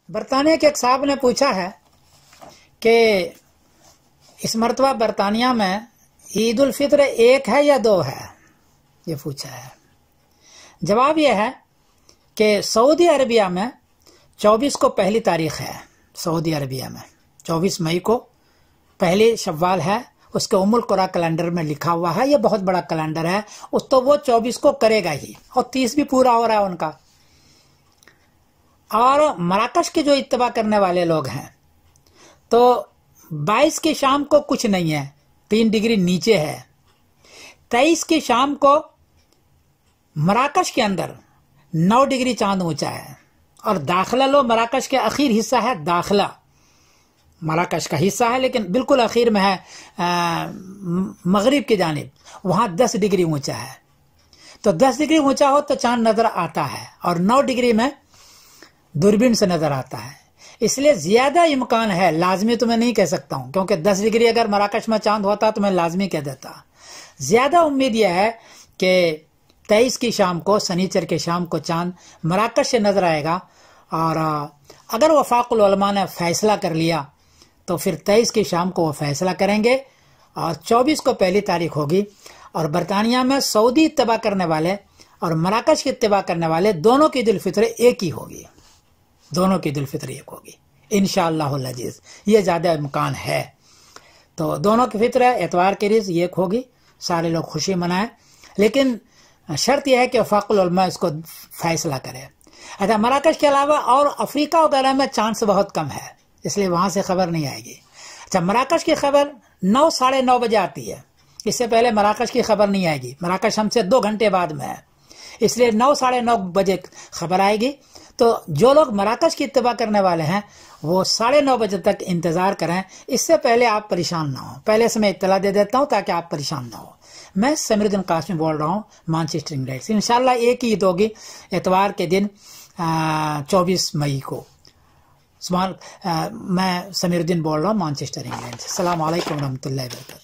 برطانیہ کے ایک صاحب نے پوچھا ہے کہ اس مرتبہ برطانیہ میں عید الفطر 1 ہے یا 2 ہے، یہ پوچھا ہے۔ جواب یہ ہے کہ سعودی عربیہ میں 24 کو پہلی تاریخ ہے، سعودی عربیہ میں 24 مئی کو پہلی شوال ہے، اس کے القریٰ کیلنڈر میں لکھا ہوا ہے، یہ بہت بڑا کیلنڈر ہے، اس تو وہ 24 کو کرے گا ہی، اور 30 بھی پورا ہو رہا ہے ان کا۔ اور مراکش کے جو اتباع کرنے والے لوگ ہیں تو 22 کی شام کو کچھ نہیں ہے، 3 ڈگری نیچے ہے۔ 23 کی شام کو مراکش کے اندر 9 ڈگری چاند اونچا ہے، اور داخلہ لو مراکش کے اخیر حصہ ہے، داخلہ مراکش کا حصہ ہے لیکن بالکل اخیر میں ہے مغرب کی جانب، وہاں 10 ڈگری اونچا ہے۔ تو 10 ڈگری اونچا ہو تو چاند نظر آتا ہے، اور 9 ڈگری میں دوربین سے نظر آتا ہے۔ اس لیے زیادہ امکان ہے، لازمی تو میں نہیں کہہ سکتا ہوں، کیونکہ 10 ڈگری اگر مراکش میں چاند ہوتا تو میں لازمی کہہ دیتا۔ زیادہ امید یہ ہے کہ 23 کی شام کو، سنیچر کے شام کو چاند مراکش سے نظر آئے گا، اور اگر وفاق العلماء نے فیصلہ کر لیا تو پھر 23 کی شام کو وہ فیصلہ کریں گے، اور 24 کو پہلی تاریخ ہوگی۔ اور برطانیہ میں سعودی اتباع کرنے والے اور مراکش کی اتباع کرنے والے دونوں کی عید الفطر ایک ہی ہوگی، دونوں کی عید الفطر ایک ہوگی انشاءاللہ العزیز، یہ زیادہ امکان ہے۔ تو دونوں کی فطر اتوار کی روز ایک ہوگی، سارے لوگ خوشی منائیں، لیکن شرط یہ ہے کہ وفاق العلماء اس کو فیصلہ کرے۔ اچھا، مراکش کے علاوہ اور افریقہ وغیرہ میں چانس بہت کم ہے، اس لیے وہاں سے خبر نہیں آئے گی۔ اچھا، مراکش کی خبر 9 ساڑھے 9 بجے آتی ہے، اس سے پہلے مراکش کی خبر نہیں آئے گی، مراکش ہم سے 2 گھنٹے بعد میں ہے، اس لیے 9 ساڑھے 9 بجے خبر آئے گی۔ تو جو لوگ مراکش کی اتباع کرنے والے ہیں وہ 9:30 بجے تک انتظار کریں، اس سے پہلے آپ پریشان نہ ہوں، پہلے سے میں اطلاع دے دیتا ہوں تاکہ آپ پریشان نہ ہوں۔ میں سمیر الدین قاسمی بول رہا ہوں، مانچسٹر انگلینڈ سے۔ انشاءاللہ ایک ہی عید ہوگی، اتوار کے دن 24 مئی کو۔ میں سمیر الدین بول رہا ہوں، مانچسٹر انگلینڈ سے۔ السلام علیکم ورحمۃ اللہ وبرکاتہ۔